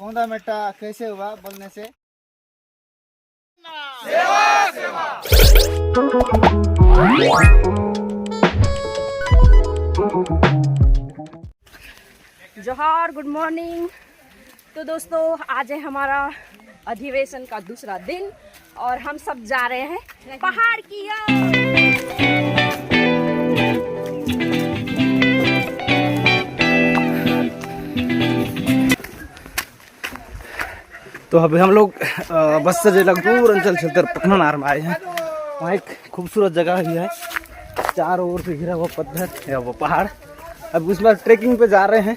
कोंडामेटा कैसे हुआ बोलने से। जोहार, गुड मॉर्निंग। तो दोस्तों, आज है हमारा अधिवेशन का दूसरा दिन और हम सब जा रहे हैं पहाड़ की ओर। तो अभी हम लोग बस से दूर अंचल चलकर पखनार में आए हैं। वहाँ एक खूबसूरत जगह भी है, चारों ओर से घिरा हुआ पत्थर या वो पहाड़। अब उसमें ट्रेकिंग पे जा रहे हैं।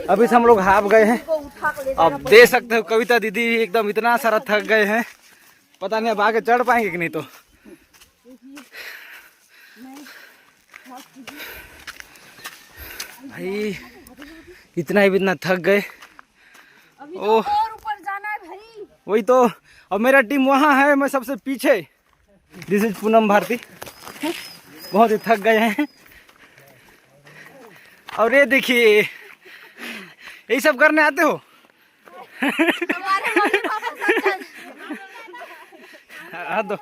अभी से हम लोग हाफ गए हैं। अब देख सकते हो कविता दीदी एकदम इतना सारा थक गए हैं, पता नहीं अब आगे चढ़ पाएंगे कि नहीं। तो भाई इतना ही इतना थक गए। ओह, वही तो। अब मेरा टीम वहाँ है, मैं सबसे पीछे। This is Poonam Bharti. बहुत ही थक गए हैं। और ये देखिए, यही सब करने आते हो। हाथ दो।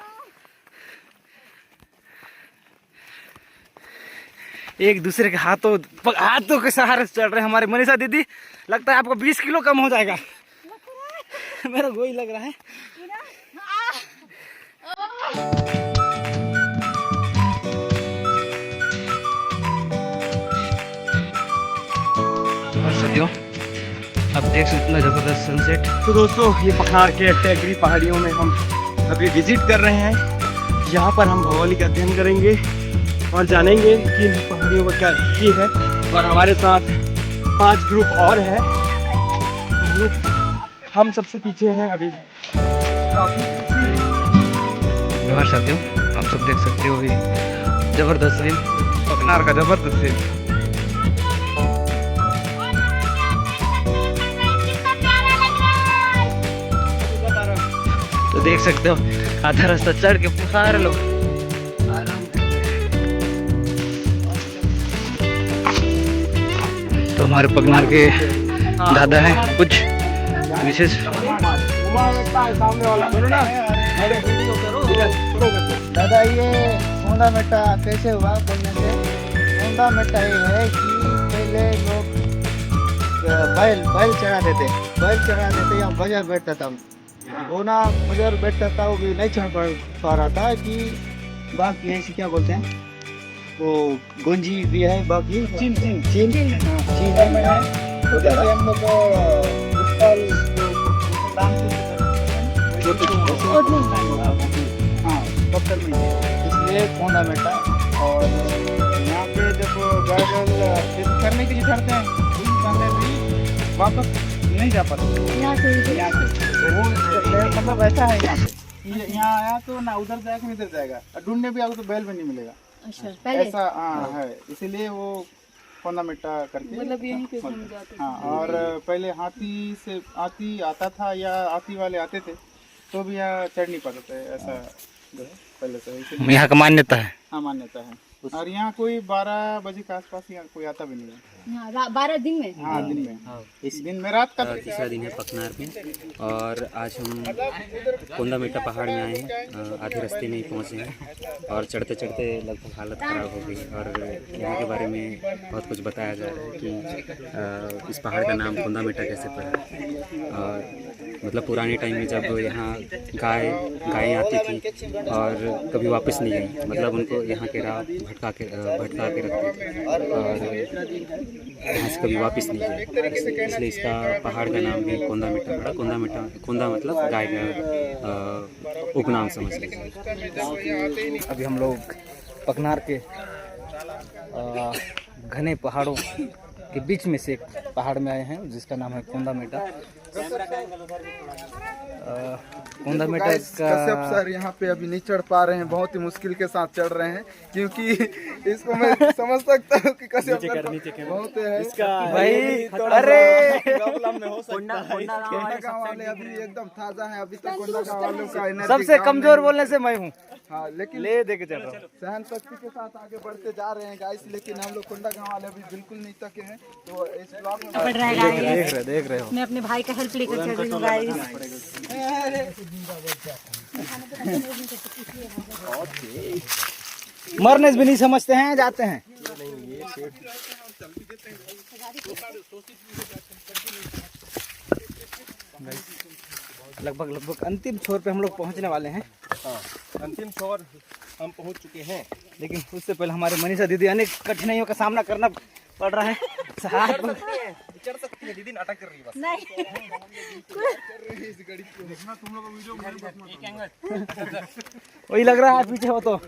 एक दूसरे के हाथों के सहारे से चल रहे हैं हमारे मनीषा दीदी। लगता है आपको 20 किलो कम हो जाएगा। मेरा वही लग रहा है। सदियों आप देख सकते हैं जबरदस्त सनसेट। तो दोस्तों, ये पहाड़ के टेकरी पहाड़ियों में हम अभी विजिट कर रहे हैं। यहाँ पर हम भौगोलिक अध्ययन करेंगे और जानेंगे कि इन पहाड़ियों का क्या हिस्ट्री है। और हमारे साथ 5 ग्रुप और है। हम सबसे पीछे हैं अभी। व्यवहार साथियों, आप सब देख सकते हो ये जबरदस्त सीन, पखनार का जबरदस्त सीन। तो देख सकते हो आधा रास्ता चढ़ के सारे लोग तो हमारे पखनार के दादा हैं कुछ विशेष। दादा, ये कोंडामेटा कैसे हुआ बोलने से। कोंडामेटा ये है कि पहले लोग बैल चढ़ाते थे या बजर बैठता था। वो ना बजर बैठता था, वो भी नहीं चढ़ पा रहा था कि बाकी ऐसे क्या बोलते हैं, वो गुंजी भी है, बाकी चीन में है। तो जैसे हम लोग पत्थर में इसलिए कोंडामेटा। और यहाँ पे जब गाइड करने के लिए चढ़ते हैं उस समय भी वापस नहीं जा पाते यहाँ से। वो मतलब ऐसा है यहाँ पे, यहाँ आया तो ना उधर जाएगा ना इधर जाएगा, और ढूंढने भी आओगे तो बैल भी नहीं मिलेगा। अच्छा, ऐसा हाँ है, इसीलिए वो कोंडामेटा करके मतलब यही के समझाते। हाँ, और पहले हाथी आता था या हाथी वाले आते थे तो भी यहाँ चढ़ नहीं पाते थे। ऐसा पहले से यहाँ का मान्यता है। हाँ, मान्यता है। और यहाँ कोई 12 बजे के आसपास यहाँ कोई आता भी नहीं है। 12 दिन में। हाँ, दिन में। इस दिन में रात का तीसरा दिन है पखनार में। और आज हम कोंडामेटा पहाड़ में आए हैं। आधे रास्ते में ही पहुँचे हैं और चढ़ते चढ़ते लगभग हालत ख़राब हो गई। और यहाँ के बारे में बहुत कुछ बताया जा रहा है कि इस पहाड़ का नाम कोंडामेटा कैसे पड़ा। और मतलब पुराने टाइम में जब यहाँ गायें आती थी और कभी वापस नहीं गई, मतलब उनको यहाँ के राह भटका के रखते थे और यहाँ से कभी वापस नहीं गए। इसलिए इसका पहाड़ का नाम भी कोंडामेटा पड़ा। कोंदा मतलब गाय का उपनाम समझ लीजिए। अभी हम लोग पखनार के घने पहाड़ों के बीच में से एक पहाड़ में आए हैं जिसका नाम है कोंडामेटा। कोंडामेटा कश्यप सर यहाँ पे अभी नहीं चढ़ पा रहे हैं, बहुत ही मुश्किल के साथ चढ़ रहे हैं, क्योंकि इसको मैं समझ सकता हूँ कि कश्यप सर बहुत है इसका भाई। अरे कोंडागांव वाले अभी एकदम ताजा है, अभी तक कोंडागांव वालों का एनर्जी सबसे कमजोर बोलने से मैं हूँ। हाँ, लेकिन ले दे के चल रहा हूँ। सहन शक्ति के साथ आगे बढ़ते जा रहे हैं गाइस। लेकिन हम लोग कोंडागांव वाले अभी बिल्कुल नहीं थके हैं। तो इस ब्लॉग में पड़ रहा है देख रहे हो। मैं अपने भाई का हेल्प लेकर चल रही हूँ गाइस। मरने से भी नहीं समझते हैं, जाते हैं। लगभग अंतिम छोर पे हम लोग पहुंचने वाले हैं। अंतिम छोर हम पहुंच चुके हैं। लेकिन उससे पहले हमारी मनीषा दीदी अनेक कठिनाइयों का सामना करना पड़ रहा है। चढ़ सकती है दीदी, नाटक कर रही है बस। वही लग रहा है पीछे हो तो।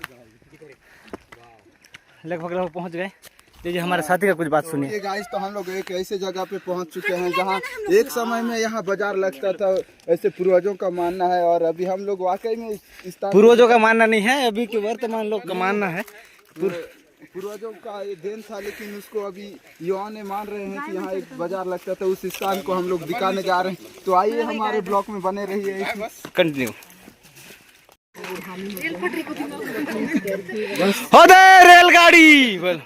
लगभग पहुंच गए। लीजिए हमारे साथी का कुछ बात सुनिए। ये गाइस, तो हम लोग एक ऐसे जगह पे पहुंच चुके हैं जहां एक समय में यहाँ बाजार लगता था, ऐसे पूर्वजों का मानना है। और अभी हम लोग वाकई में इस स्थान, पूर्वजों का मानना नहीं है, अभी के वर्तमान लोग का मानना है। पूर्वजों का ये देन था, लेकिन उसको अभी युवाओं ने मान रहे हैं कि यहाँ एक बाजार लगता था। उस स्थान को हम लोग दिखाने जा रहे हैं। तो आइए हमारे ब्लॉग में बने रहिए। कंटिन्यू। हो दे रेलगाड़ी बोल।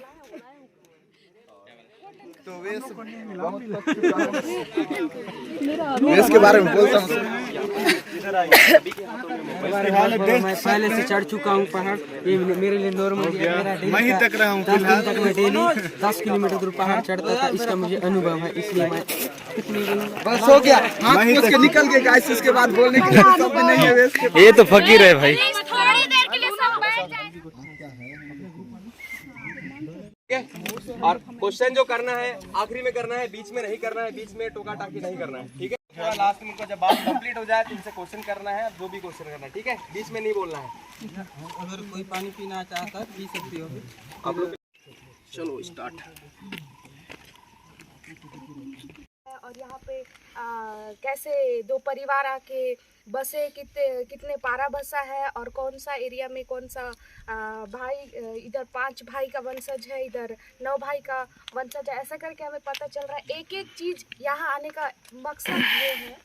तो वेश बहुत थक चुका है। वेश के बारे में बोलता हूँ। मैं पहले से चढ़ चुका हूँ पहाड़। ये मेरे लिए नॉर्मल है। मैं ही तक रहा हूँ। 10 दिन तक मैं डेली 10 किलोमीटर दूर पहाड़ चढ़ता था। इसका मुझे अनुभव है, इसलिए मैं कितनी बस हो गया, हाथ पूछ के निकल गए गाइस। इसके बाद बोलने के लिए सब भी नहीं है वेश के। ये तो फकीर है भाई। थोड़ी देर के लिए सब बैठ जाए। और क्वेश्चन जो करना है आखिरी में करना है, बीच में नहीं करना है, बीच में टोका टाकी नहीं करना है, ठीक है। थोड़ा लास्ट में जब बात कंप्लीट हो जाए तो इनसे क्वेश्चन करना है, जो भी क्वेश्चन करना है, ठीक है। बीच में नहीं बोलना है। अगर कोई पानी पीना चाहता है पी सकती हो आप लोग चलो स्टार्ट। और यहाँ पे कैसे दो परिवार आके बसे, कितने पारा बसा है और कौन सा एरिया में कौन सा भाई, इधर 5 भाई का वंशज है, इधर 9 भाई का वंशज है, ऐसा करके हमें पता चल रहा है। एक एक चीज़ यहाँ आने का मकसद ये है,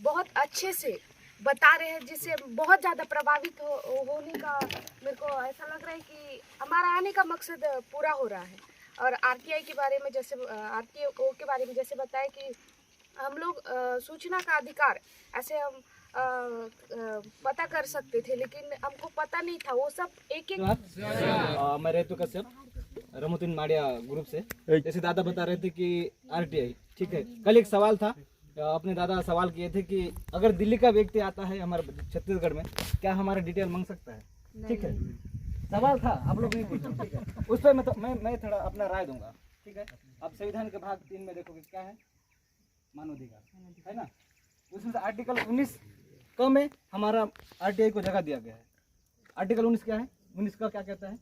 बहुत अच्छे से बता रहे हैं, जिससे बहुत ज़्यादा प्रभावित होने का मेरे को ऐसा लग रहा है कि हमारा आने का मकसद पूरा हो रहा है। और आरटीआई के बारे में जैसे आरटीओ के बारे में जैसे बताया कि हम लोग सूचना का अधिकार ऐसे हम पता कर सकते थे, लेकिन हमको पता नहीं था वो सब एक एक। मैं रेतु कश्यप रमुद्दीन माड़िया ग्रुप से। जैसे दादा बता रहे थे कि आरटीआई, ठीक है। कल एक सवाल था, अपने दादा सवाल किए थे कि अगर दिल्ली का व्यक्ति आता है हमारे छत्तीसगढ़ में, क्या हमारा डिटेल मांग सकता है, ठीक है। सवाल था, आप लोग नहीं पूछे, ठीक है। उस पर मैं थोड़ा अपना राय दूंगा, ठीक है। आप संविधान के भाग 3 में देखोगे क्या है, मानवाधिकार है ना। उसमें से आर्टिकल 19 क में हमारा आरटीआई को जगह दिया गया है। आर्टिकल 19 क्या है, 19 का क्या कहता है,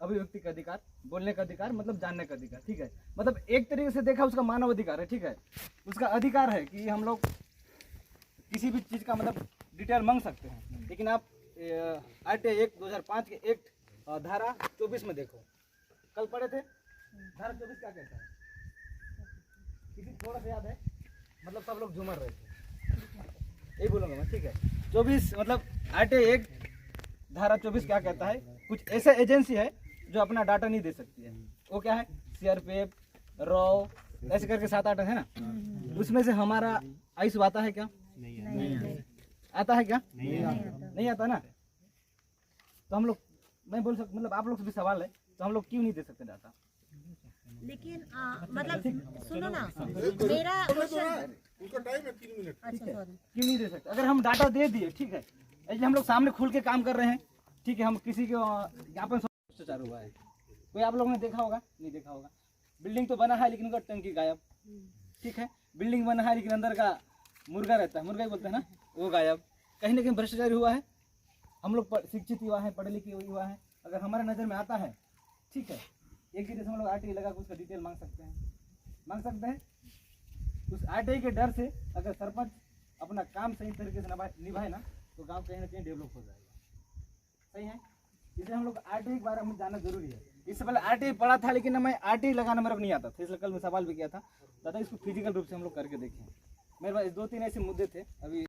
अभिव्यक्ति का अधिकार, बोलने का अधिकार, मतलब जानने का अधिकार, ठीक है। मतलब एक तरीके से देखा उसका मानव अधिकार है, ठीक है। उसका अधिकार है कि हम लोग किसी भी चीज़ का मतलब डिटेल मांग सकते हैं। लेकिन आप आरटीआई एक्ट 2005 के एक्ट धारा 24 में देखो, कल पढ़े थे, धारा 24 क्या कहता है, किसी थोड़ा सा याद है, मतलब सब लोग झूमर रहे थे, यही बोलूँगा मैं, ठीक है। 24 मतलब आरटीआई एक्ट धारा 24 क्या कहता है, कुछ ऐसा एजेंसी है जो अपना डाटा नहीं दे सकती है। वो क्या है, सीआरपीएफ, रॉ, ऐसे करके 7-8 है ना। उसमें से हमारा आयुष आता है क्या, नहीं आता है क्या, नहीं आता ना। तो हम लोग, मैं बोल सकता, मतलब आप लोग से भी सवाल है, तो हम लोग क्यों नहीं दे सकते डाटा। लेकिन मतलब सुनो ना, मेरा उनका टाइम है 3 मिनट। अच्छा सॉरी, क्यों नहीं दे सकते। अगर हम डाटा दे दिए, ठीक है, ऐसे हम लोग सामने खुल के काम कर रहे हैं, ठीक है। हम किसी को ज्ञापन भ्रष्टाचार हुआ है, कोई आप लोगों ने देखा होगा, नहीं देखा होगा। बिल्डिंग तो बना है लेकिन उनका टंकी गायब, ठीक है। बिल्डिंग बना है लेकिन अंदर का मुर्गा रहता है, मुर्गा ही बोलते हैं ना, वो गायब। कहीं ना कहीं भ्रष्टाचार हुआ है। हम लोग शिक्षित युवा है, पढ़े लिखे युवा है, अगर हमारे नज़र में आता है, ठीक है, एक दिन हम लोग आरटीआई लगा के उसका डिटेल मांग सकते हैं। उस आरटीआई के डर से अगर सरपंच अपना काम सही तरीके से निभाए ना, तो गांव कहीं ना कहीं डेवलप हो जाएगा, सही है। इसलिए हम लोग आरटीआई के बारे में जानना जरूरी है। इससे पहले आरटीआई पढ़ा था, लेकिन मैं आरटीआई लगाना मेरा नहीं आता था, इसलिए कल मैं सवाल भी किया था दादा, इसको फिजिकल रूप से हम लोग करके देखें। मेरे पास 2-3 ऐसे मुद्दे थे अभी।